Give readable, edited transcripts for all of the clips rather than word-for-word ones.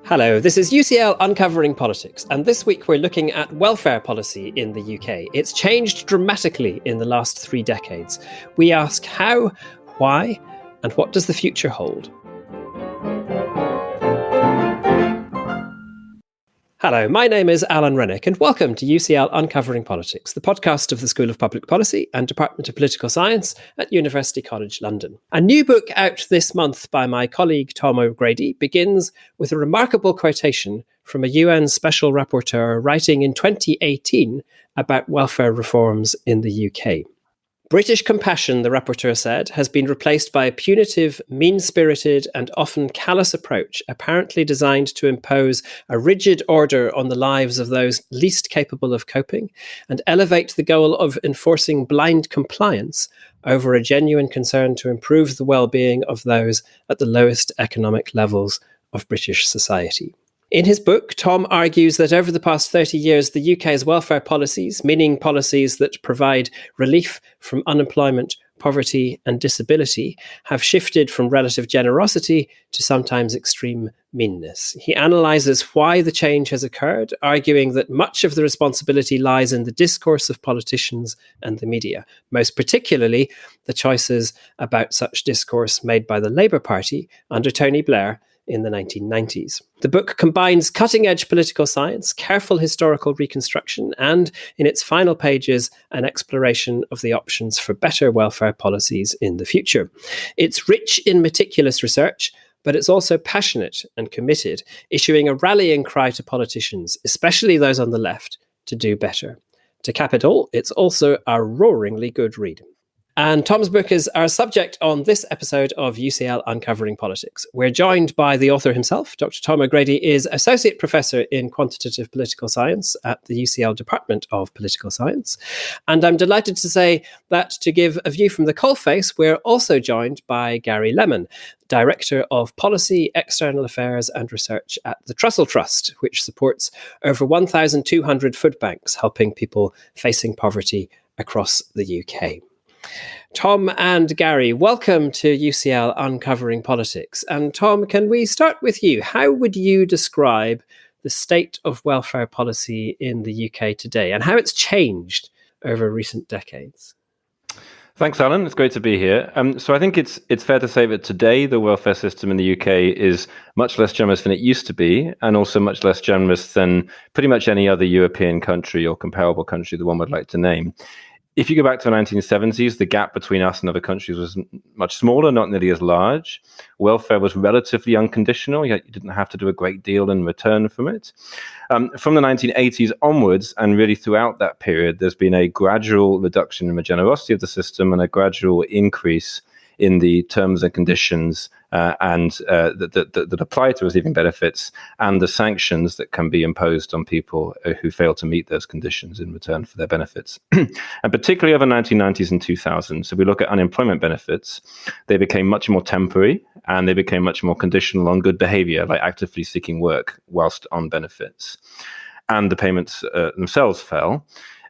Hello, this is UCL Uncovering Politics, and this week we're looking at welfare policy in the UK. It's changed dramatically in the last 3 decades. We ask how, why, and what does the future hold? Hello, my name is Alan Rennick, and welcome to UCL Uncovering Politics, the podcast of the School of Public Policy and Department of Political Science at University College London. A new book out this month by my colleague Tom O'Grady begins with a remarkable quotation from a UN Special Rapporteur writing in 2018 about welfare reforms in the UK. British compassion, the rapporteur said, has been replaced by a punitive, mean-spirited and often callous approach apparently designed to impose a rigid order on the lives of those least capable of coping and elevate the goal of enforcing blind compliance over a genuine concern to improve the well-being of those at the lowest economic levels of British society. In his book, Tom argues that over the past 30 years, the UK's welfare policies, meaning policies that provide relief from unemployment, poverty and disability, have shifted from relative generosity to sometimes extreme meanness. He analyses why the change has occurred, arguing that much of the responsibility lies in the discourse of politicians and the media, most particularly the choices about such discourse made by the Labour Party under Tony Blair in the 1990s. The book combines cutting-edge political science, careful historical reconstruction, and, in its final pages, an exploration of the options for better welfare policies in the future. It's rich in meticulous research, but it's also passionate and committed, issuing a rallying cry to politicians, especially those on the left, to do better. To cap it all, it's also a roaringly good read. And Tom's book is our subject on this episode of UCL Uncovering Politics. We're joined by the author himself. Dr. Tom O'Grady is Associate Professor in Quantitative Political Science at the UCL Department of Political Science. And I'm delighted to say that to give a view from the coalface, we're also joined by Gary Lemon, Director of Policy, External Affairs and Research at the Trussell Trust, which supports over 1,200 food banks helping people facing poverty across the UK. Tom and Gary, welcome to UCL Uncovering Politics. And Tom, can we start with you? How would you describe the state of welfare policy in the UK today and how it's changed over recent decades? Thanks, Alan. It's great to be here. So I think it's fair to say that today the welfare system in the UK is much less generous than it used to be, and also much less generous than pretty much any other European country or comparable country that one would like to name. If you go back to the 1970s, the gap between us and other countries was much smaller, not nearly as large. Welfare was relatively unconditional. You didn't have to do a great deal in return from it. From the 1980s onwards, and really throughout that period, there's been a gradual reduction in the generosity of the system and a gradual increase in the terms and conditions that apply to receiving benefits and the sanctions that can be imposed on people who fail to meet those conditions in return for their benefits. And particularly over the 1990s and 2000s, so we look at unemployment benefits, they became much more temporary and they became much more conditional on good behavior, like actively seeking work whilst on benefits. And the payments themselves fell.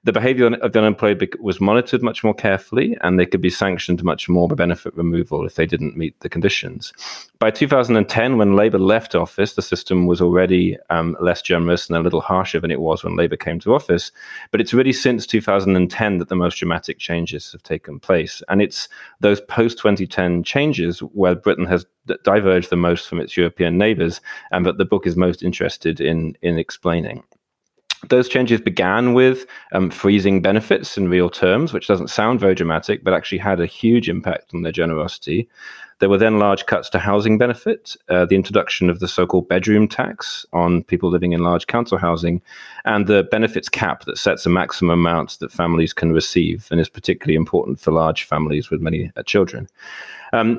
The behavior of the unemployed was monitored much more carefully, and they could be sanctioned much more by benefit removal if they didn't meet the conditions. By 2010, when Labour left office, the system was already less generous and a little harsher than it was when Labour came to office. But it's really since 2010 that the most dramatic changes have taken place. And it's those post-2010 changes where Britain has diverged the most from its European neighbours, and that the book is most interested in explaining. Those changes began with freezing benefits in real terms, which doesn't sound very dramatic, but actually had a huge impact on their generosity. There were then large cuts to housing benefit, the introduction of the so-called bedroom tax on people living in large council housing, and the benefits cap that sets a maximum amount that families can receive and is particularly important for large families with many children.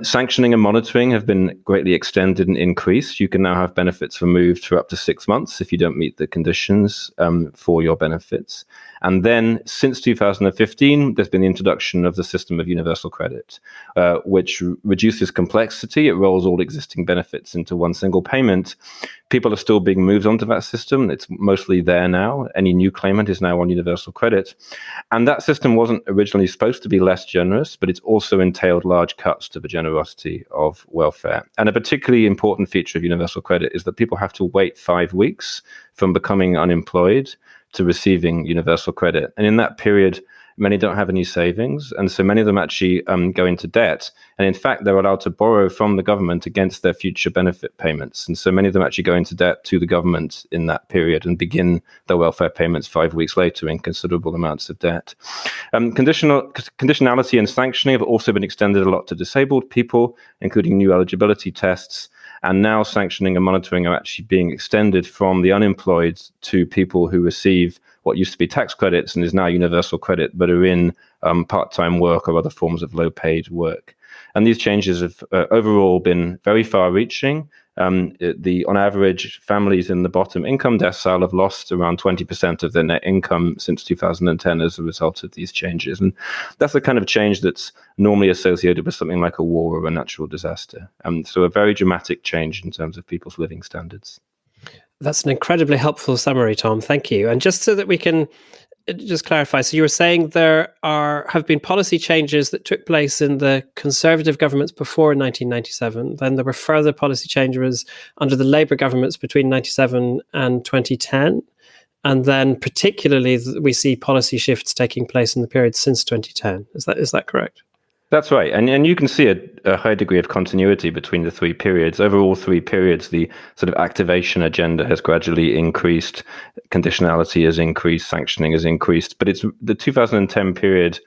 Sanctioning and monitoring have been greatly extended and increased. You can now have benefits removed for up to 6 months if you don't meet the conditions for your benefits. And then since 2015, there's been the introduction of the system of universal credit, which reduces complexity. It rolls all existing benefits into one single payment. People are still being moved onto that system. It's mostly there now. Any new claimant is now on universal credit. And that system wasn't originally supposed to be less generous, but it's also entailed large cuts to the the generosity of welfare. And a particularly important feature of universal credit is that people have to wait 5 weeks from becoming unemployed to receiving universal credit. And in that period, many don't have any savings, and so many of them actually go into debt. And in fact, they're allowed to borrow from the government against their future benefit payments. And so many of them actually go into debt to the government in that period and begin their welfare payments 5 weeks later in considerable amounts of debt. Conditionality and sanctioning have also been extended a lot to disabled people, including new eligibility tests. And now sanctioning and monitoring are actually being extended from the unemployed to people who receive what used to be tax credits and is now universal credit, but are in part-time work or other forms of low-paid work. And these changes have overall been very far-reaching. On average, families in the bottom income decile have lost around 20% of their net income since 2010 as a result of these changes. And that's the kind of change that's normally associated with something like a war or a natural disaster. So a very dramatic change in terms of people's living standards. That's an incredibly helpful summary, Tom. Thank you. And just so that we can just clarify, so you were saying there have been policy changes that took place in the Conservative governments before 1997. Then there were further policy changes under the Labour governments between 97 and 2010. And then particularly we see policy shifts taking place in the period since 2010. Is that correct? That's right. And you can see a high degree of continuity between the three periods. Over all three periods, the sort of activation agenda has gradually increased, conditionality has increased, sanctioning has increased. But it's the 2010 period,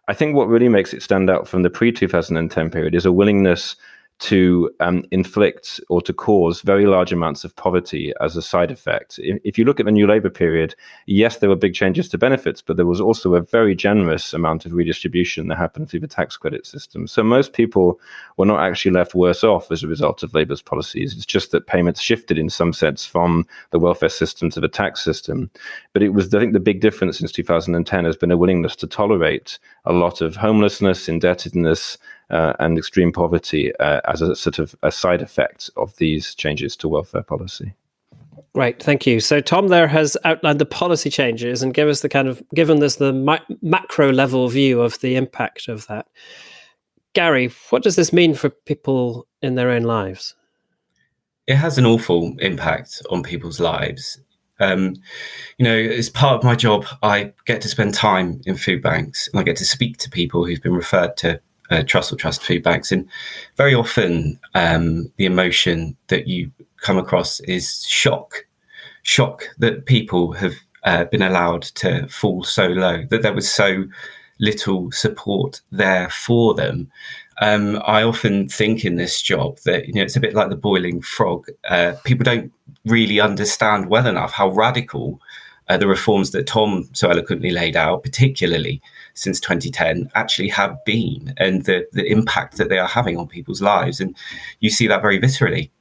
I think what really makes it stand out from the pre-2010 period is a willingness to inflict or to cause very large amounts of poverty as a side effect. If you look at the New Labour period, yes, there were big changes to benefits, but there was also a very generous amount of redistribution that happened through the tax credit system. So most people were not actually left worse off as a result of Labour's policies. It's just that payments shifted in some sense from the welfare system to the tax system. But it was, I think, the big difference since 2010 has been a willingness to tolerate a lot of homelessness, indebtedness, and extreme poverty as a sort of a side effect of these changes to welfare policy. Right, thank you. So Tom there has outlined the policy changes and given us the macro level view of the impact of that. Gary, what does this mean for people in their own lives? It has an awful impact on people's lives. As part of my job, I get to spend time in food banks and I get to speak to people who've been referred to trust or trust food banks. And very often the emotion that you come across is shock that people have been allowed to fall so low, that there was so little support there for them. I often think in this job that it's a bit like the boiling frog. People don't really understand well enough how radical the reforms that Tom so eloquently laid out, particularly since 2010, actually have been, and the impact that they are having on people's lives. And you see that very viscerally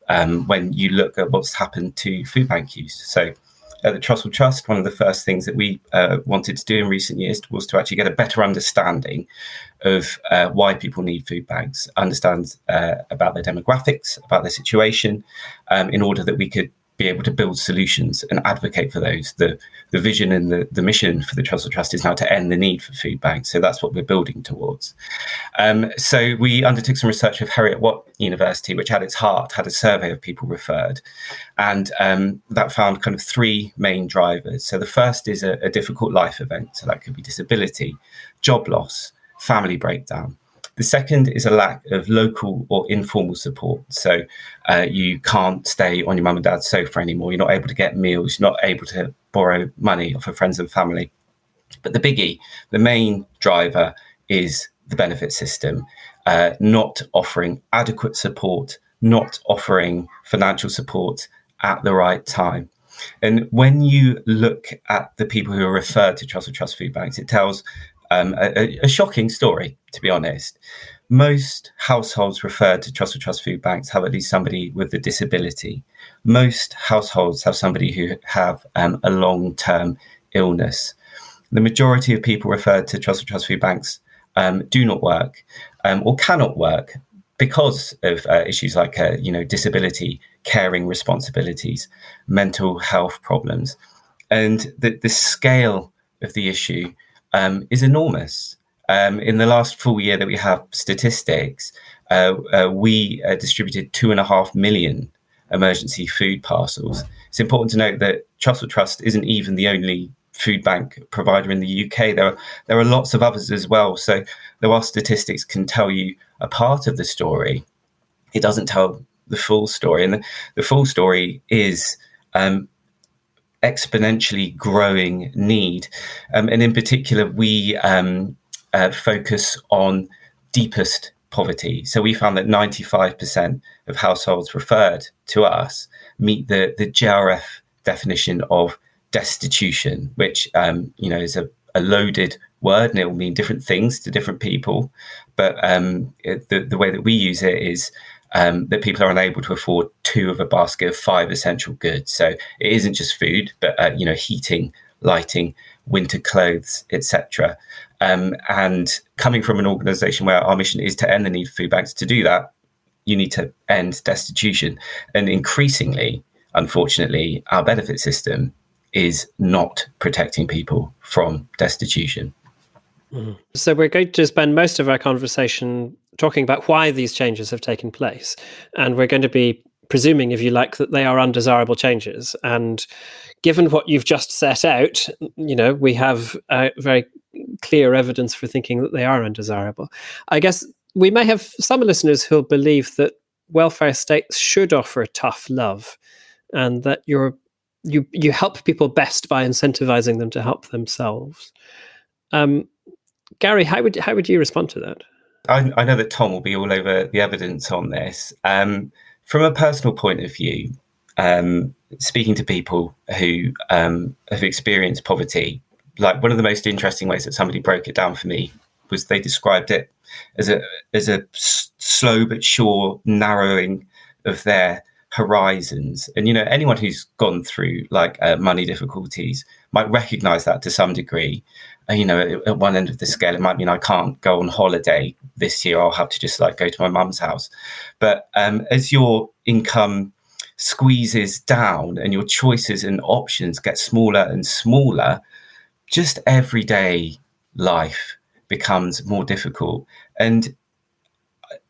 when you look at what's happened to food bank use. So at the Trust will Trust, one of the first things that we wanted to do in recent years was to actually get a better understanding of why people need food banks, understand about their demographics, about their situation, in order that we could be able to build solutions and advocate for those. The vision and the mission for the Trust will Trust is now to end the need for food banks. So that's what we're building towards. So we undertook some research with Heriot-Watt University, which at its heart had a survey of people referred. And that found kind of three main drivers. So the first is a difficult life event. So that could be disability, job loss, family breakdown. The second is a lack of local or informal support. So you can't stay on your mum and dad's sofa anymore. You're not able to get meals. You're not able to borrow money off of friends and family. But the biggie, the main driver, is the benefit system, not offering adequate support, not offering financial support at the right time. And when you look at the people who are referred to Trust will Trust food banks, it tells a shocking story, to be honest. Most households referred to Trust will Trust food banks have at least somebody with a disability. Most households have somebody who have a long-term illness. The majority of people referred to Trust will Trust food banks do not work or cannot work because of issues like disability, caring responsibilities, mental health problems. And the scale of the issue is enormous. In the last full year that we have statistics, we distributed 2.5 million emergency food parcels. It's important to note that Trussell Trust isn't even the only food bank provider in the UK. There are lots of others as well. So while statistics can tell you a part of the story, it doesn't tell the full story. And the full story is exponentially growing need. And in particular, we focus on deepest poverty. So we found that 95% of households referred to us meet the JRF definition of destitution, which is a loaded word, and it will mean different things to different people. But the way that we use it is that people are unable to afford 2 of a basket of 5 essential goods. So it isn't just food, but heating, lighting, winter clothes, etc. And coming from an organisation where our mission is to end the need for food banks, to do that, you need to end destitution. And increasingly, unfortunately, our benefit system is not protecting people from destitution. So we're going to spend most of our conversation talking about why these changes have taken place. And we're going to be presuming, if you like, that they are undesirable changes. And given what you've just set out, we have very clear evidence for thinking that they are undesirable. I guess we may have some listeners who'll believe that welfare states should offer tough love, and that you help people best by incentivizing them to help themselves. Gary, how would you respond to that? I know that Tom will be all over the evidence on this. From a personal point of view, speaking to people who have experienced poverty, like one of the most interesting ways that somebody broke it down for me was they described it as a slow but sure narrowing of their horizons. And anyone who's gone through money difficulties might recognize that to some degree. At one end of the scale, it might mean I can't go on holiday this year. I'll have to just go to my mum's house. But as your income squeezes down and your choices and options get smaller and smaller, just everyday life becomes more difficult. And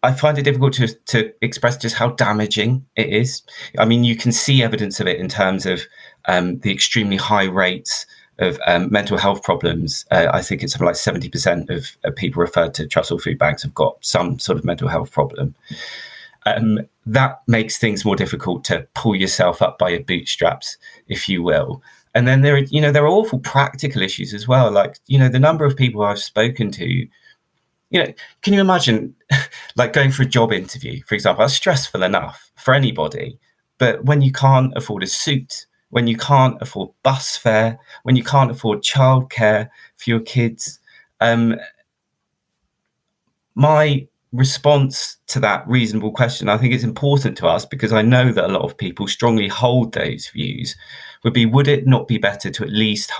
I find it difficult to express just how damaging it is. I mean, you can see evidence of it in terms of the extremely high rates of mental health problems. I think it's something like 70% of people referred to Trussell food banks have got some sort of mental health problem. That makes things more difficult to pull yourself up by your bootstraps, if you will. And then there are awful practical issues as well. The number of people I've spoken to, can you imagine going for a job interview, for example? That's stressful enough for anybody. But when you can't afford a suit, when you can't afford bus fare, when you can't afford childcare for your kids, my response to that reasonable question, I think it's important to us, because I know that a lot of people strongly hold those views, would it not be better to at least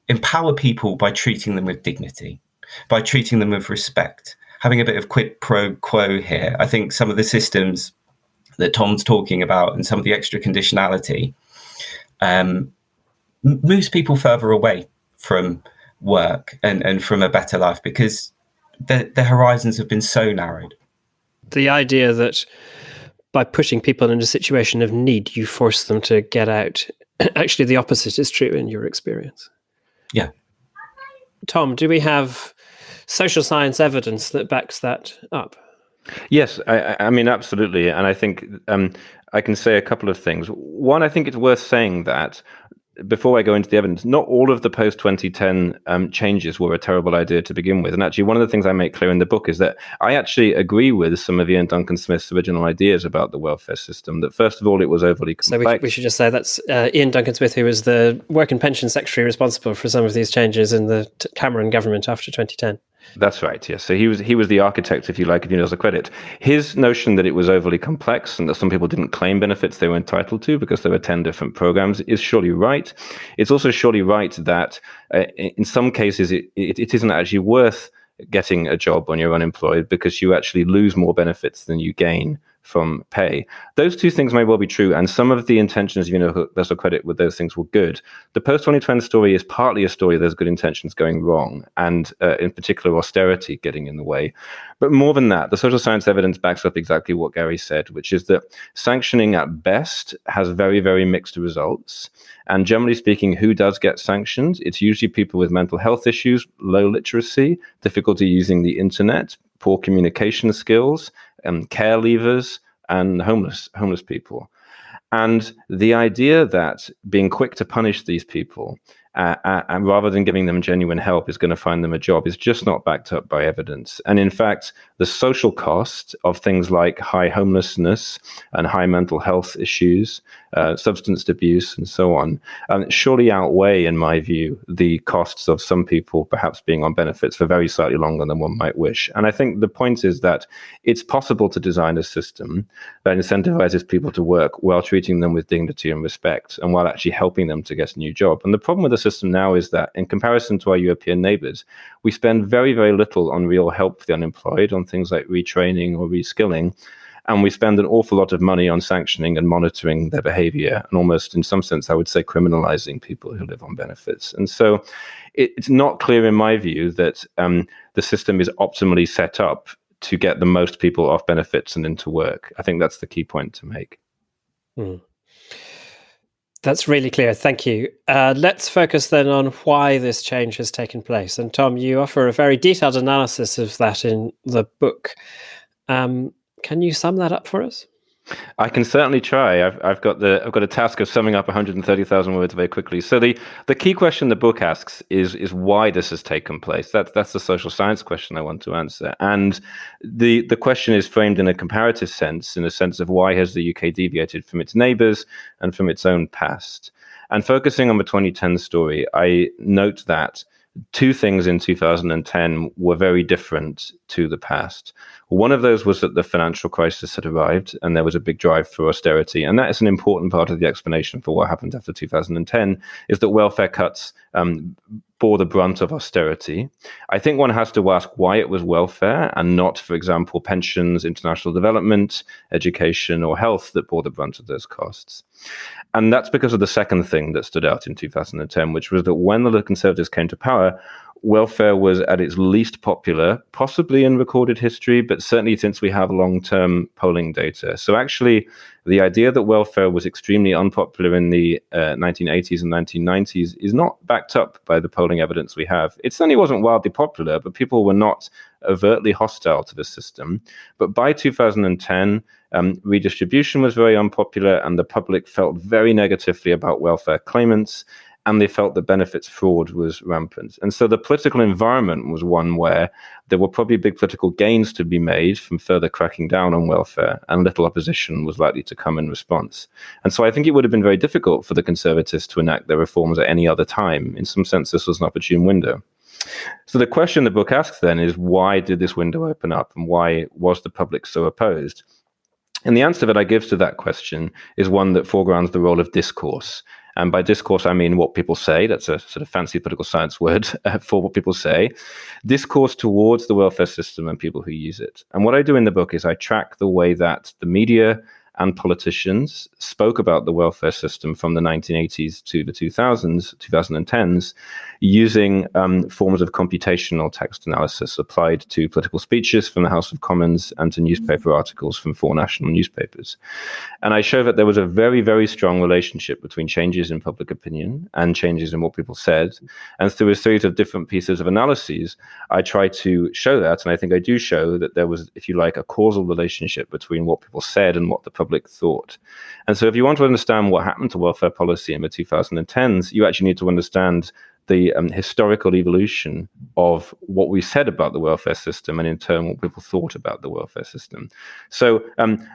empower people by treating them with dignity, by treating them with respect, having a bit of quid pro quo here? I think some of the systems that Tom's talking about and some of the extra conditionality moves people further away from work and from a better life, because the horizons have been so narrowed. The idea that by pushing people in a situation of need, you force them to get out. Actually, the opposite is true in your experience. Yeah. Tom, do we have social science evidence that backs that up? Yes, I mean, absolutely. And I think I can say a couple of things. One, I think it's worth saying that before I go into the evidence, not all of the post-2010 changes were a terrible idea to begin with. And actually, one of the things I make clear in the book is that I actually agree with some of Ian Duncan Smith's original ideas about the welfare system, that first of all, it was overly complex. So we should just say that's Ian Duncan Smith, who was the Work and Pension Secretary responsible for some of these changes in the Cameron government after 2010. That's right, yes. So he was the architect, if you like, of universal credit. His notion that it was overly complex and that some people didn't claim benefits they were entitled to because there were 10 different programs is surely right. It's also surely right that in some cases it isn't actually worth getting a job when you're unemployed, because you actually lose more benefits than you gain from pay. Those two things may well be true, and some of the intentions of universal credit with those things were good. The post-2010 story is partly a story of those good intentions going wrong, and in particular austerity getting in the way. But more than that, the social science evidence backs up exactly what Gary said, which is that sanctioning at best has very, very mixed results. And generally speaking, who does get sanctioned? It's usually people with mental health issues, low literacy, difficulty using the internet, poor communication skills, care leavers, and homeless people. And the idea that being quick to punish these people and rather than giving them genuine help is going to find them a job is just not backed up by evidence. And in fact, the social cost of things like high homelessness and high mental health issues, substance abuse, and so on, surely outweigh, in my view, the costs of some people perhaps being on benefits for very slightly longer than one might wish. And I think the point is that it's possible to design a system that incentivizes people to work while treating them with dignity and respect, and while actually helping them to get a new job. And the problem with the system now is that, in comparison to our European neighbors, we spend very, very little on real help for the unemployed, on things like retraining or reskilling. And we spend an awful lot of money on sanctioning and monitoring their behavior, and almost, in some sense, I would say, criminalizing people who live on benefits. And so it's not clear, in my view, that the system is optimally set up to get the most people off benefits and into work. I think that's the key point to make. That's really clear. Thank you. Let's focus then on why this change has taken place. And Tom, you offer a very detailed analysis of that in the book. Can you sum that up for us? I can certainly try. I've got a task of summing up 130,000 words very quickly. So the key question the book asks is why this has taken place. That's the social science question I want to answer. And the question is framed in a comparative sense, in a sense of why has the UK deviated from its neighbours and from its own past. And focusing on the 2010 story, I note that two things in 2010 were very different to the past. One of those was that the financial crisis had arrived and there was a big drive for austerity. And that is an important part of the explanation for what happened after 2010, is that welfare cuts bore the brunt of austerity. I think one has to ask why it was welfare and not, for example, pensions, international development, education, or health that bore the brunt of those costs. And that's because of the second thing that stood out in 2010, which was that when the Conservatives came to power, welfare was at its least popular, possibly in recorded history, but certainly since we have long-term polling data. So actually, the idea that welfare was extremely unpopular in the 1980s and 1990s is not backed up by the polling evidence we have. It certainly wasn't wildly popular, but people were not overtly hostile to the system. But by 2010, redistribution was very unpopular, and the public felt very negatively about welfare claimants, and they felt that benefits fraud was rampant. And so the political environment was one where there were probably big political gains to be made from further cracking down on welfare, and little opposition was likely to come in response. And so I think it would have been very difficult for the Conservatives to enact their reforms at any other time. In some sense, this was an opportune window. So the question the book asks then is, why did this window open up, and why was the public so opposed? And the answer that I give to that question is one that foregrounds the role of discourse. And by discourse, I mean what people say. That's a sort of fancy political science word for what people say. Discourse towards the welfare system and people who use it. And what I do in the book is I track the way that the media and politicians spoke about the welfare system from the 1980s to the 2010s, using forms of computational text analysis applied to political speeches from the House of Commons and to newspaper articles from 4 national newspapers. And I show that there was a very, very strong relationship between changes in public opinion and changes in what people said. And through a series of different pieces of analyses, I try to show that, and I think I do show that there was, if you like, a causal relationship between what people said and what the public thought. And so if you want to understand what happened to welfare policy in the 2010s, you actually need to understand the historical evolution of what we said about the welfare system, and in turn what people thought about the welfare system. So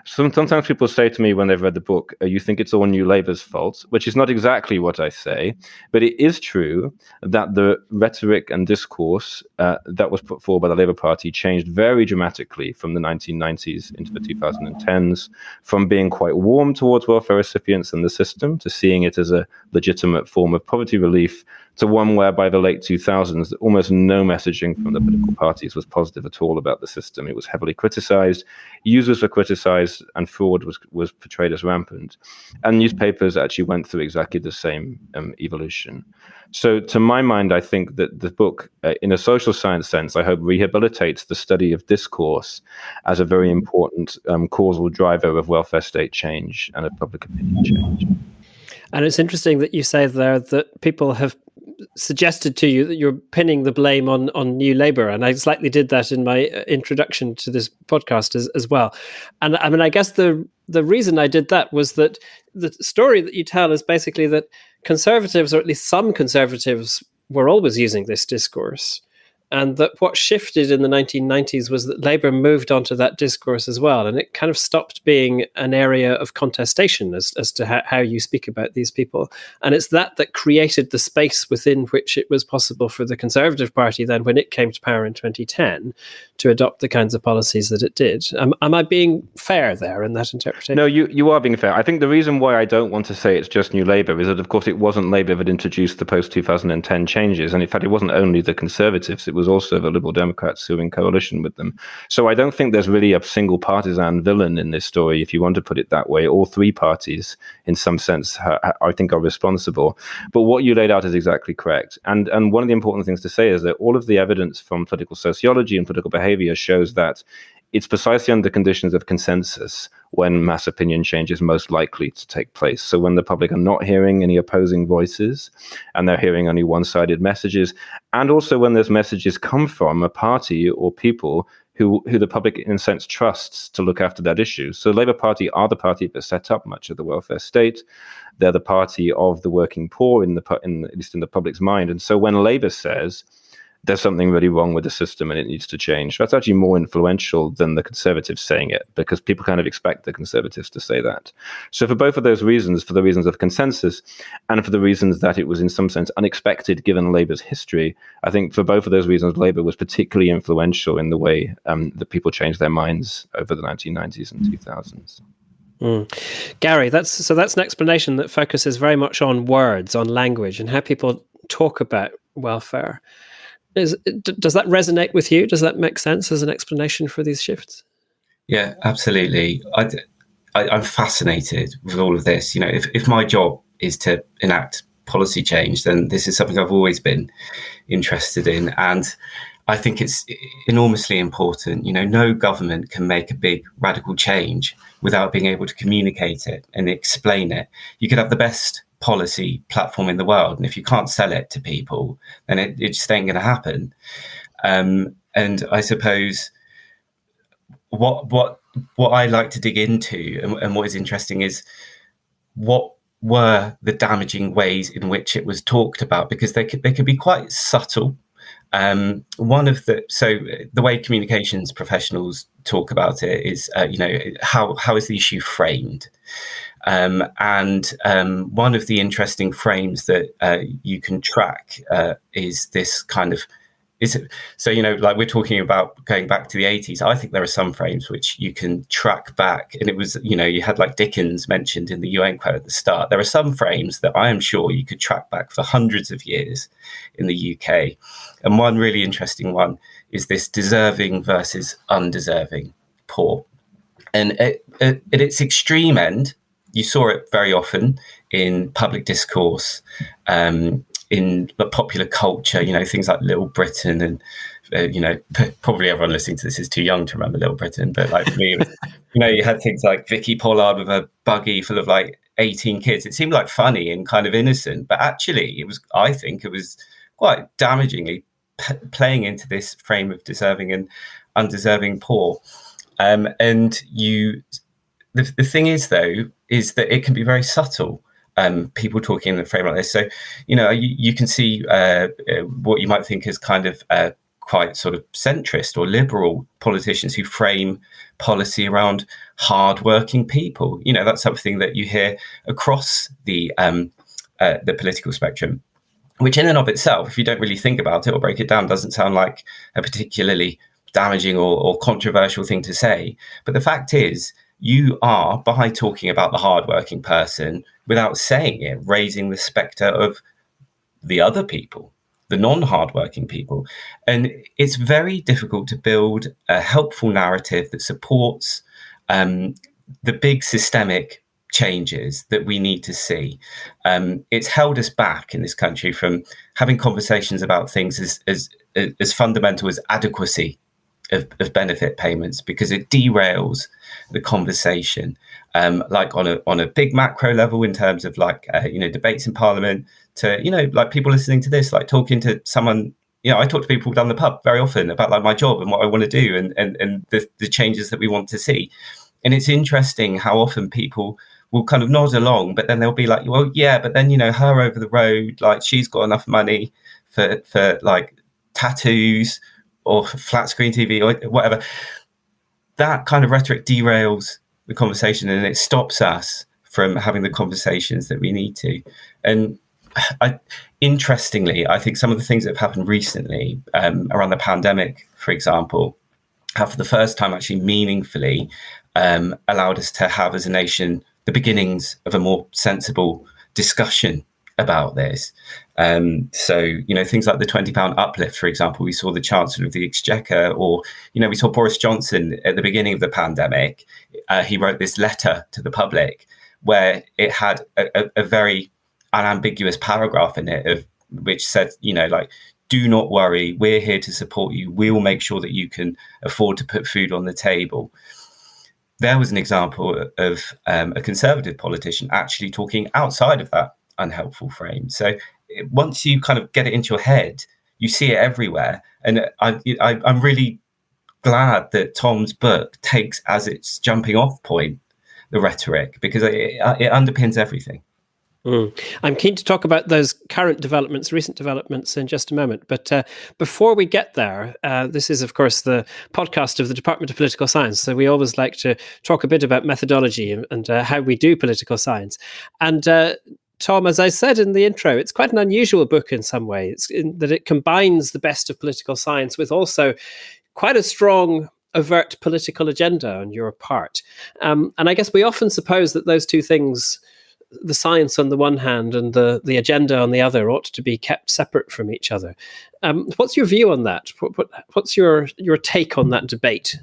sometimes people say to me when they've read the book, you think it's all New Labour's fault, which is not exactly what I say, but it is true that the rhetoric and discourse that was put forward by the Labour Party changed very dramatically from the 1990s into the 2010s, from being quite warm towards welfare recipients and the system to seeing it as a legitimate form of poverty relief, to one where by the late 2000s, almost no messaging from the political parties was positive at all about the system. It was heavily criticized. Users were criticized, and fraud was portrayed as rampant. And newspapers actually went through exactly the same evolution. So to my mind, I think that the book, in a social science sense, I hope rehabilitates the study of discourse as a very important causal driver of welfare state change and of public opinion change. And it's interesting that you say there that people have suggested to you that you're pinning the blame on New Labour, and I slightly did that in my introduction to this podcast as well. And I mean, I guess the reason I did that was that the story that you tell is basically that Conservatives, or at least some Conservatives, were always using this discourse. And that what shifted in the 1990s was that Labour moved onto that discourse as well. And it kind of stopped being an area of contestation as to how you speak about these people. And it's that created the space within which it was possible for the Conservative Party then, when it came to power in 2010, to adopt the kinds of policies that it did. Am I being fair there in that interpretation? No, you are being fair. I think the reason why I don't want to say it's just New Labour is that, of course, it wasn't Labour that introduced the post-2010 changes. And in fact, it wasn't only the Conservatives, it was also the Liberal Democrats who were in coalition with them. So I don't think there's really a single partisan villain in this story, if you want to put it that way. All three parties, in some sense, I think are responsible. But what you laid out is exactly correct. And one of the important things to say is that all of the evidence from political sociology and political behavior shows that it's precisely under conditions of consensus when mass opinion change is most likely to take place. So when the public are not hearing any opposing voices and they're hearing only one-sided messages, and also when those messages come from a party or people who the public, in a sense, trusts to look after that issue. So Labour Party are the party that set up much of the welfare state. They're the party of the working poor, at least in the public's mind. And so when Labour says there's something really wrong with the system and it needs to change, that's actually more influential than the Conservatives saying it, because people kind of expect the Conservatives to say that. So for both of those reasons, for the reasons of consensus and for the reasons that it was in some sense unexpected given Labour's history, I think for both of those reasons, Labour was particularly influential in the way that people changed their minds over the 1990s and 2000s. Gary, that's an explanation that focuses very much on words, on language, and how people talk about welfare. Does that resonate with you? Does that make sense as an explanation for these shifts? Yeah, absolutely. I'm fascinated with all of this. You know, if my job is to enact policy change, then this is something I've always been interested in. And I think it's enormously important. You know, no government can make a big radical change without being able to communicate it and explain it. You could have the best policy platform in the world, and if you can't sell it to people, then it just ain't going to happen. And I suppose what I like to dig into and what is interesting is what were the damaging ways in which it was talked about, because they could be quite subtle. The way communications professionals talk about it is, how is the issue framed? And one of the interesting frames that you can track is this kind of, like we're talking about going back to the 80s. I think there are some frames which you can track back. And it was, you had like Dickens mentioned in the UN quote at the start. There are some frames that I am sure you could track back for hundreds of years in the UK. And one really interesting one is this deserving versus undeserving poor. And at its extreme end, you saw it very often in public discourse, in the popular culture, things like Little Britain, and probably everyone listening to this is too young to remember Little Britain, but like for me, you had things like Vicky Pollard with a buggy full of like 18 kids. It seemed like funny and kind of innocent, but actually I think it was quite damagingly playing into this frame of deserving and undeserving poor. The thing is, though, is that it can be very subtle. People talking in a frame like this. So, you can see what you might think is kind of quite sort of centrist or liberal politicians who frame policy around hardworking people. That's something that you hear across the political spectrum, which in and of itself, if you don't really think about it or break it down, doesn't sound like a particularly damaging or controversial thing to say. But the fact is, you are, by talking about the hardworking person, without saying it, raising the spectre of the other people, the non-hardworking people. And it's very difficult to build a helpful narrative that supports the big systemic changes that we need to see. It's held us back in this country from having conversations about things as fundamental as adequacy of benefit payments, because it derails the conversation, like on a big macro level, in terms of debates in Parliament, to like people listening to this, like talking to someone. I talk to people down the pub very often about like my job and what I want to do and the changes that we want to see. And it's interesting how often people will kind of nod along, but then they'll be like, well, yeah, but then her over the road, like she's got enough money for like tattoos or flat screen TV or whatever. That kind of rhetoric derails the conversation, and it stops us from having the conversations that we need to. And interestingly, I think some of the things that have happened recently around the pandemic, for example, have for the first time actually meaningfully allowed us to have as a nation the beginnings of a more sensible discussion about this. So, things like the £20 uplift, for example, we saw the Chancellor of the Exchequer, or, we saw Boris Johnson at the beginning of the pandemic. He wrote this letter to the public where it had a very unambiguous paragraph in it which said, do not worry, we're here to support you. We'll make sure that you can afford to put food on the table. There was an example of a Conservative politician actually talking outside of that unhelpful frame. So once you kind of get it into your head, you see it everywhere. And I'm really glad that Tom's book takes as its jumping off point the rhetoric, because it underpins everything. I'm keen to talk about those current developments, recent developments, in just a moment. But before we get there, this is, of course, the podcast of the Department of Political Science. So we always like to talk a bit about methodology and how we do political science. And Tom, as I said in the intro, it's quite an unusual book in some way. It's in that it combines the best of political science with also quite a strong overt political agenda on your part. And I guess we often suppose that those two things, the science on the one hand and the agenda on the other, ought to be kept separate from each other. What's your view on that? What's your take on that debate?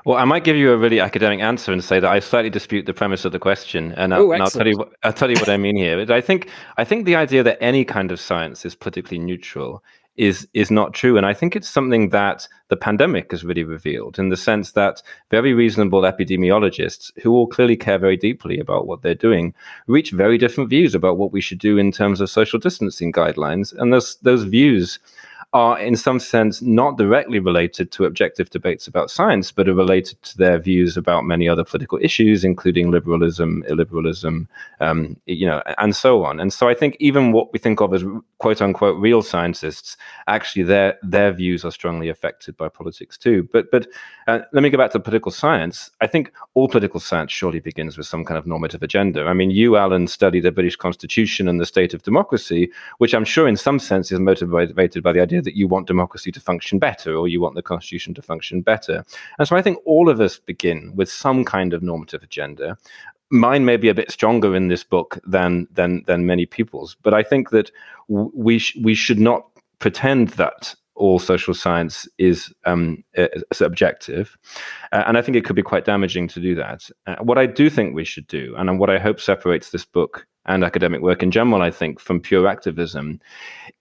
Well, I might give you a really academic answer and say that I slightly dispute the premise of the question, and I'll tell you what I mean here. But I think the idea that any kind of science is politically neutral is not true, and I think it's something that the pandemic has really revealed, in the sense that very reasonable epidemiologists, who all clearly care very deeply about what they're doing, reach very different views about what we should do in terms of social distancing guidelines, and those views are in some sense not directly related to objective debates about science, but are related to their views about many other political issues, including liberalism, illiberalism, and so on. And so I think even what we think of as quote unquote real scientists, actually their views are strongly affected by politics too. But let me go back to political science. I think all political science surely begins with some kind of normative agenda. I mean, you, Alan, study the British Constitution and the state of democracy, which I'm sure in some sense is motivated by the idea that you want democracy to function better, or you want the Constitution to function better. And so I think all of us begin with some kind of normative agenda. Mine may be a bit stronger in this book than many people's, but I think that we should not pretend that all social science is subjective. And I think it could be quite damaging to do that. What I do think we should do, and what I hope separates this book and academic work in general, I think, from pure activism,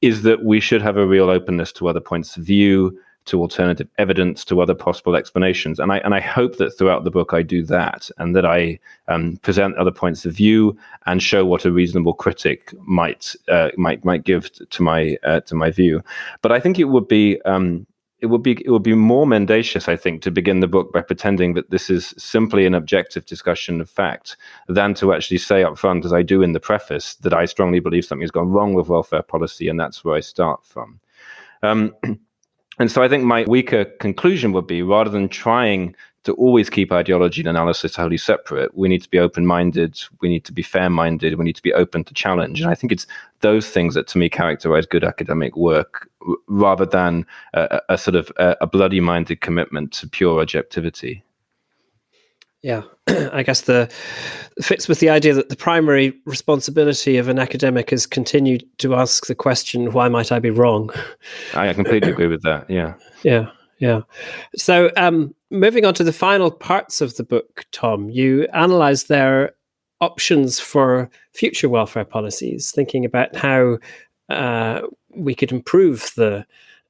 is that we should have a real openness to other points of view, to alternative evidence, to other possible explanations. And I hope that throughout the book I do that, and that I present other points of view and show what a reasonable critic might give to my view. But I think it would be more mendacious, I think, to begin the book by pretending that this is simply an objective discussion of fact, than to actually say up front, as I do in the preface, that I strongly believe something has gone wrong with welfare policy, and that's where I start from. And so I think my weaker conclusion would be, rather than trying to always keep ideology and analysis wholly separate, we need to be open-minded, we need to be fair-minded, we need to be open to challenge. And I think it's those things that, to me, characterize good academic work, rather than a sort of a bloody-minded commitment to pure objectivity. Yeah, I guess fits with the idea that the primary responsibility of an academic is continue to ask the question, why might I be wrong? I completely agree with that. Yeah. Yeah. So moving on to the final parts of the book, Tom, you analyse their options for future welfare policies, thinking about how we could improve the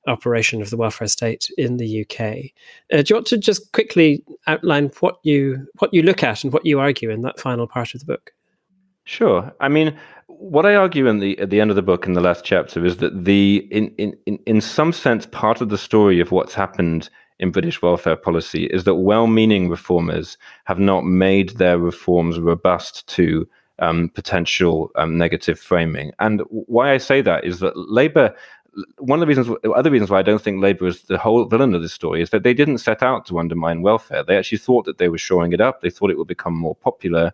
operation of the welfare state in the UK. Do you want to just quickly outline what you look at and what you argue in that final part of the book? Sure. I mean, what I argue at the end of the book in the last chapter is that in some sense, part of the story of what's happened in British welfare policy is that well-meaning reformers have not made their reforms robust to potential negative framing. And why I say that is that Labour, other reasons why I don't think Labour is the whole villain of this story is that they didn't set out to undermine welfare. They actually thought that they were shoring it up. They thought it would become more popular.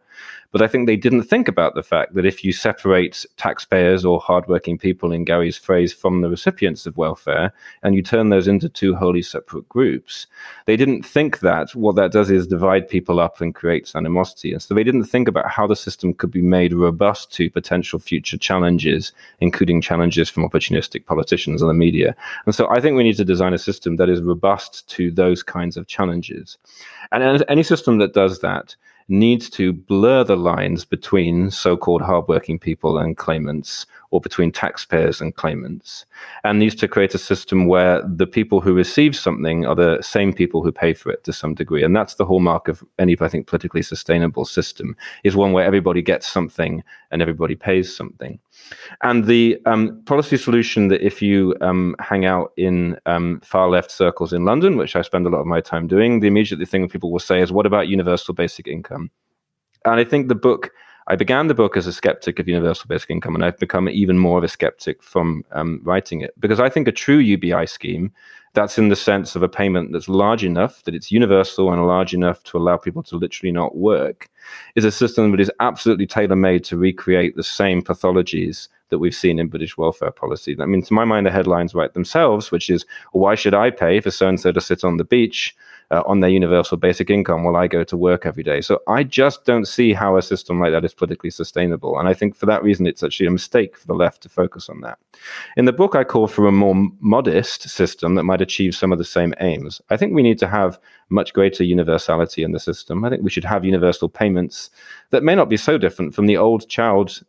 But I think they didn't think about the fact that if you separate taxpayers or hardworking people, in Gary's phrase, from the recipients of welfare, and you turn those into two wholly separate groups, they didn't think that what that does is divide people up and creates animosity. And so they didn't think about how the system could be made robust to potential future challenges, including challenges from opportunistic politicians and the media. And so I think we need to design a system that is robust to those kinds of challenges. And any system that does that needs to blur the lines between so-called hardworking people and claimants, or between taxpayers and claimants, and needs to create a system where the people who receive something are the same people who pay for it to some degree. And that's the hallmark of any, I think, politically sustainable system, is one where everybody gets something and everybody pays something. And the policy solution that if you hang out in far left circles in London, which I spend a lot of my time doing, the immediate thing that people will say is, what about universal basic income? And I think I began the book as a skeptic of universal basic income, and I've become even more of a skeptic from writing it, because I think a true UBI scheme, that's in the sense of a payment that's large enough, that it's universal and large enough to allow people to literally not work, is a system that is absolutely tailor-made to recreate the same pathologies that we've seen in British welfare policy. I mean, to my mind, the headlines write themselves, which is, why should I pay for so-and-so to sit on the beach on their universal basic income while I go to work every day? So I just don't see how a system like that is politically sustainable. And I think for that reason, it's actually a mistake for the left to focus on that. In the book, I call for a more modest system that might achieve some of the same aims. I think we need to have much greater universality in the system. I think we should have universal payments that may not be so different from the old child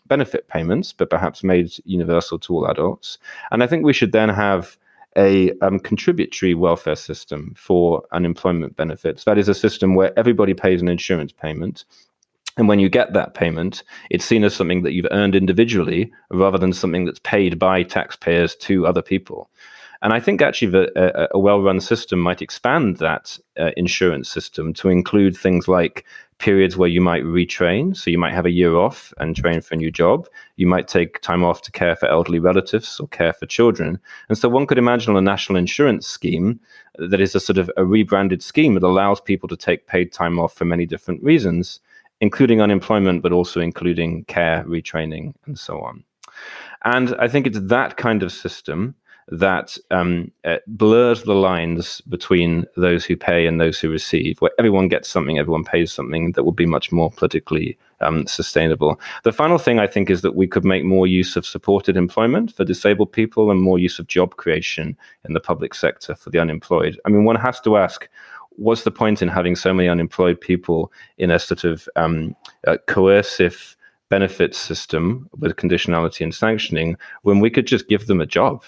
benefit payments, but perhaps made universal to all adults. And I think we should then have a contributory welfare system for unemployment benefits. That is a system where everybody pays an insurance payment. And when you get that payment, it's seen as something that you've earned individually rather than something that's paid by taxpayers to other people. And I think actually a well-run system might expand that insurance system to include things like periods where you might retrain. So you might have a year off and train for a new job. You might take time off to care for elderly relatives or care for children. And so one could imagine a national insurance scheme that is a sort of a rebranded scheme that allows people to take paid time off for many different reasons, including unemployment, but also including care, retraining, and so on. And I think it's that kind of system that blurs the lines between those who pay and those who receive, where everyone gets something, everyone pays something, that would be much more politically sustainable. The final thing I think is that we could make more use of supported employment for disabled people and more use of job creation in the public sector for the unemployed. I mean, one has to ask, what's the point in having so many unemployed people in a sort of coercive benefits system with conditionality and sanctioning when we could just give them a job?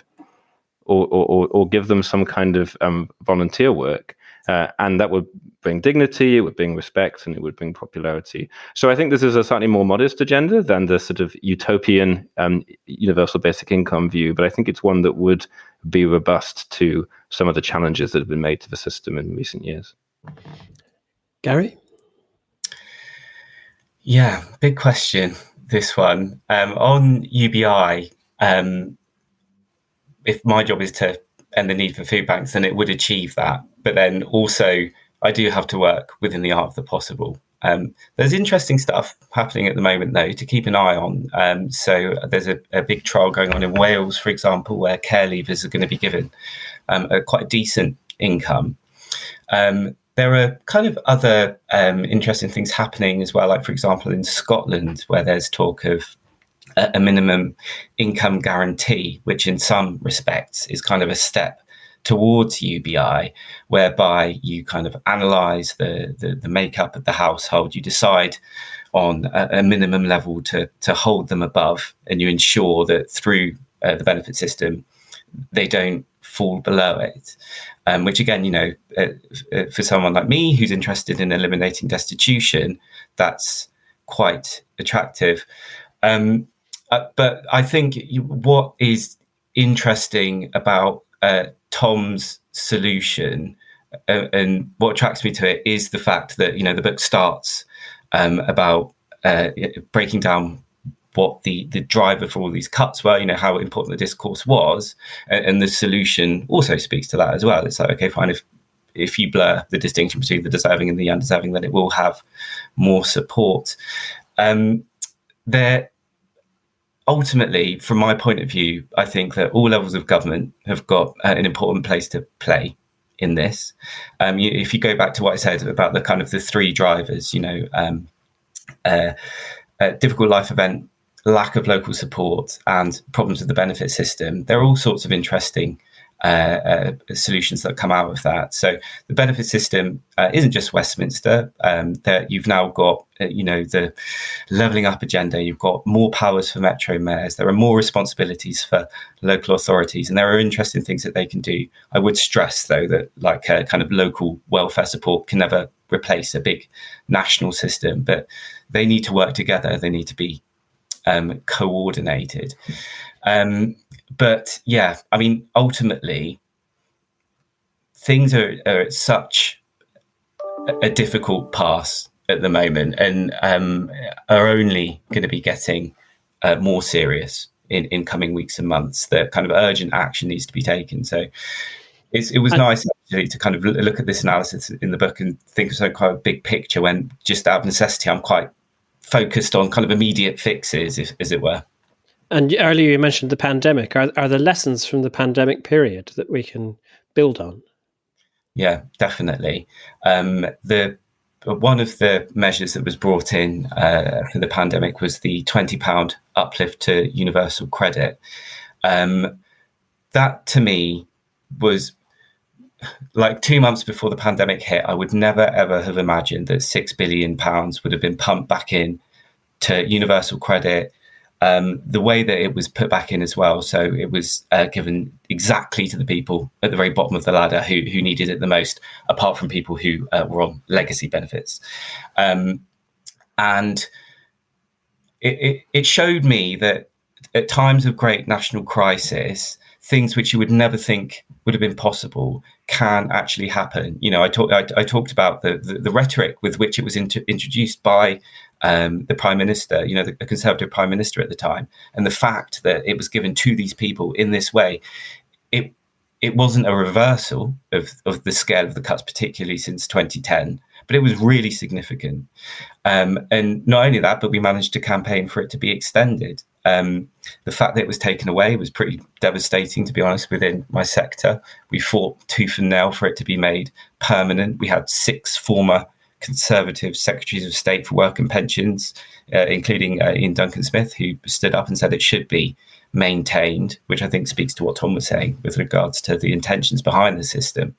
Or give them some kind of volunteer work. And that would bring dignity, it would bring respect, and it would bring popularity. So I think this is a slightly more modest agenda than the sort of utopian universal basic income view, but I think it's one that would be robust to some of the challenges that have been made to the system in recent years. Gary? Yeah, big question, this one. On UBI, if my job is to end the need for food banks, then it would achieve that. But then also, I do have to work within the art of the possible. There's interesting stuff happening at the moment, though, to keep an eye on. So there's a big trial going on in Wales, for example, where care leavers are going to be given a quite decent income. there are kind of other interesting things happening as well, like, for example, in Scotland, where there's talk of a minimum income guarantee, which in some respects is kind of a step towards UBI, whereby you kind of analyse the makeup of the household, you decide on a minimum level to hold them above, and you ensure that through the benefit system they don't fall below it. Which again, for someone like me who's interested in eliminating destitution, that's quite attractive. But I think what is interesting about Tom's solution and what attracts me to it is the fact that, the book starts about breaking down what the driver for all these cuts were, how important the discourse was. And the solution also speaks to that as well. It's like, okay, fine, if you blur the distinction between the deserving and the undeserving, then it will have more support. Ultimately, from my point of view, I think that all levels of government have got an important place to play in this. If you go back to what I said about the kind of the three drivers, difficult life event, lack of local support, and problems with the benefit system, there are all sorts of interesting solutions that come out of that. So the benefit system isn't just Westminster. That you've now got, the levelling up agenda. You've got more powers for metro mayors. There are more responsibilities for local authorities, and there are interesting things that they can do. I would stress, though, that kind of local welfare support can never replace a big national system, but they need to work together. They need to be coordinated. But yeah, I mean, ultimately, things are at such a difficult pass at the moment, and are only going to be getting more serious in coming weeks and months. That kind of urgent action needs to be taken. So it was nice actually to kind of look at this analysis in the book and think of quite a big picture, when just out of necessity, I'm quite focused on kind of immediate fixes, as it were. And earlier you mentioned the pandemic. Are there lessons from the pandemic period that we can build on? Yeah, definitely. One of the measures that was brought in for the pandemic was the £20 uplift to universal credit. That to me was like 2 months before the pandemic hit. I would never, ever have imagined that £6 billion would have been pumped back in to universal credit. The way that it was put back in as well. So it was given exactly to the people at the very bottom of the ladder who needed it the most, apart from people who were on legacy benefits. And it showed me that at times of great national crisis, things which you would never think would have been possible can actually happen. I talked about the rhetoric with which it was introduced by the Prime Minister, the Conservative Prime Minister at the time, and the fact that it was given to these people in this way. It wasn't a reversal of the scale of the cuts, particularly since 2010, but it was really significant. And not only that, but we managed to campaign for it to be extended. The fact that it was taken away was pretty devastating, to be honest, within my sector. We fought tooth and nail for it to be made permanent. We had 6 former Conservative Secretaries of State for Work and Pensions, including Ian Duncan Smith, who stood up and said it should be maintained, which I think speaks to what Tom was saying with regards to the intentions behind the system.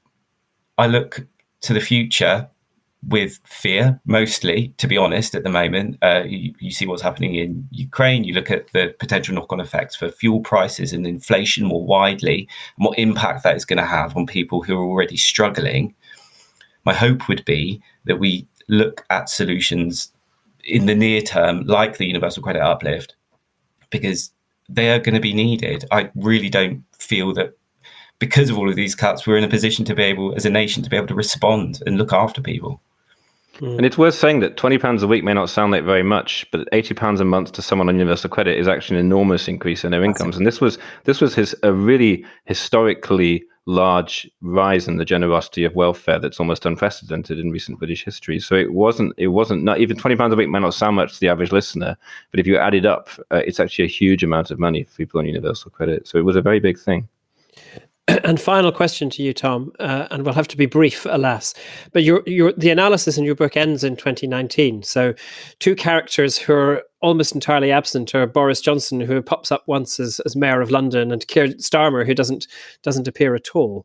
I look to the future with fear, mostly, to be honest, at the moment. You see what's happening in Ukraine. You look at the potential knock-on effects for fuel prices and inflation more widely, and what impact that is going to have on people who are already struggling. My hope would be that we look at solutions in the near term, like the universal credit uplift, because they are going to be needed. I really don't feel that because of all of these cuts, we're in a position to be able, as a nation, to be able to respond and look after people. And it's worth saying that £20 a week may not sound like very much, but £80 a month to someone on universal credit is actually an enormous increase in their incomes. And this was a really historically large rise in the generosity of welfare that's almost unprecedented in recent British history. So it wasn't not even £20 a week may not sound much to the average listener, but if you add it up, it's actually a huge amount of money for people on universal credit. So it was a very big thing. And final question to you, Tom, and we'll have to be brief, alas. But the analysis in your book ends in 2019. So 2 characters who are almost entirely absent are Boris Johnson, who pops up once as Mayor of London, and Keir Starmer, who doesn't appear at all.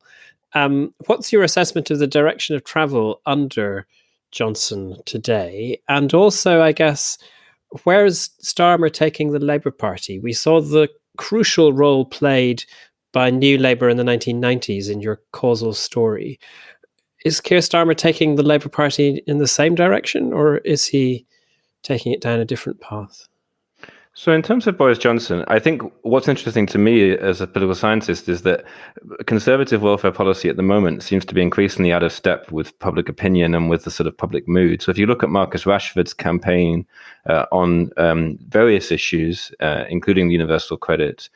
What's your assessment of the direction of travel under Johnson today? And also, I guess, where's Starmer taking the Labour Party? We saw the crucial role played by New Labour in the 1990s in your causal story. Is Keir Starmer taking the Labour Party in the same direction, or is he taking it down a different path? So in terms of Boris Johnson, I think what's interesting to me as a political scientist is that conservative welfare policy at the moment seems to be increasingly out of step with public opinion and with the sort of public mood. So if you look at Marcus Rashford's campaign on various issues, including the universal credit,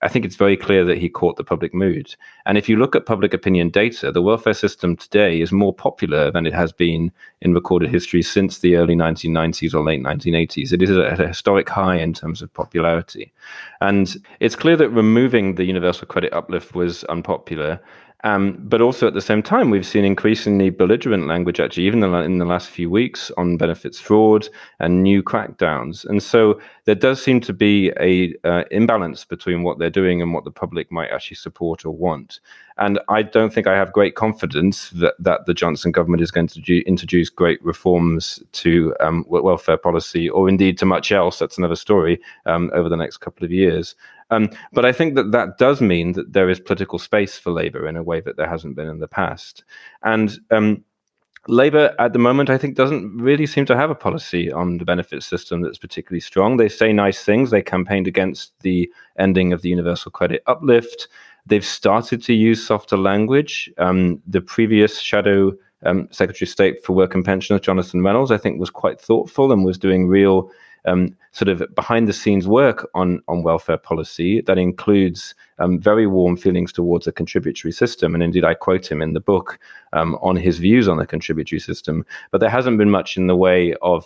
I think it's very clear that he caught the public mood. And if you look at public opinion data, the welfare system today is more popular than it has been in recorded history since the early 1990s or late 1980s. It is at a historic high in terms of popularity. And it's clear that removing the universal credit uplift was unpopular. But also at the same time, we've seen increasingly belligerent language, actually, even in the last few weeks, on benefits fraud and new crackdowns. And so there does seem to be a imbalance between what they're doing and what the public might actually support or want. And I don't think I have great confidence that the Johnson government is going to introduce great reforms to welfare policy, or indeed to much else. That's another story over the next couple of years. But I think that does mean that there is political space for Labour in a way that there hasn't been in the past. And Labour at the moment, I think, doesn't really seem to have a policy on the benefit system that's particularly strong. They say nice things. They campaigned against the ending of the universal credit uplift. They've started to use softer language. The previous shadow Secretary of State for Work and Pensions, Jonathan Reynolds, I think was quite thoughtful and was doing real sort of behind-the-scenes work on welfare policy that includes very warm feelings towards a contributory system. And indeed, I quote him in the book on his views on the contributory system. But there hasn't been much in the way of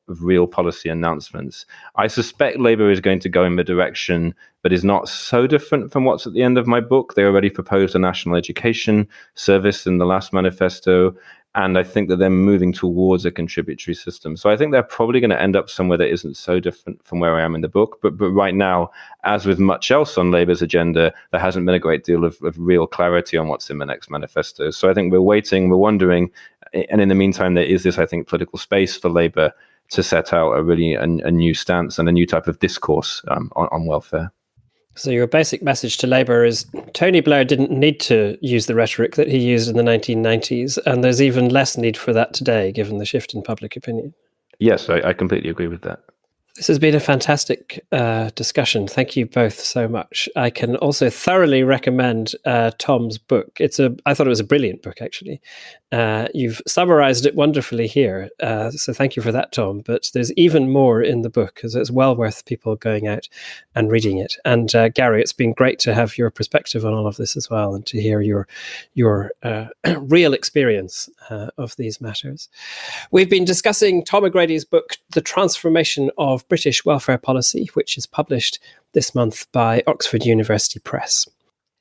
real policy announcements. I suspect Labour is going to go in the direction that is not so different from what's at the end of my book. They already proposed a national education service in the last manifesto. And I think that they're moving towards a contributory system. So I think they're probably going to end up somewhere that isn't so different from where I am in the book. But right now, as with much else on Labour's agenda, there hasn't been a great deal of real clarity on what's in the next manifesto. So I think we're waiting, we're wondering. And in the meantime, there is this, I think, political space for Labour to set out a new stance and a new type of discourse on welfare. So your basic message to Labour is Tony Blair didn't need to use the rhetoric that he used in the 1990s, and there's even less need for that today, given the shift in public opinion. Yes, I completely agree with that. This has been a fantastic discussion. Thank you both so much. I can also thoroughly recommend Tom's book. I thought it was a brilliant book, actually. You've summarized it wonderfully here. So thank you for that, Tom. But there's even more in the book, because it's well worth people going out and reading it. And Gary, it's been great to have your perspective on all of this as well, and to hear your real experience of these matters. We've been discussing Tom O'Grady's book, The Transformation of British Welfare Policy, which is published this month by Oxford University Press.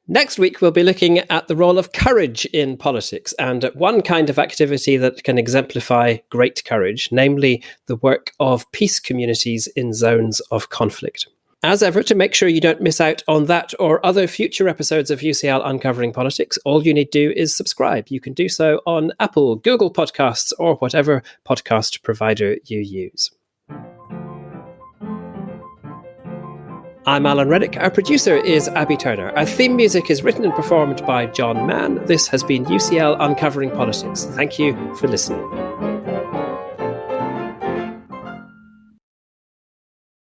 Next week, we'll be looking at the role of courage in politics, and at one kind of activity that can exemplify great courage, namely the work of peace communities in zones of conflict. As ever, to make sure you don't miss out on that or other future episodes of UCL Uncovering Politics, all you need to do is subscribe. You can do so on Apple, Google Podcasts, or whatever podcast provider you use. I'm Alan Reddick. Our producer is Abby Turner. Our theme music is written and performed by John Mann. This has been UCL Uncovering Politics. Thank you for listening.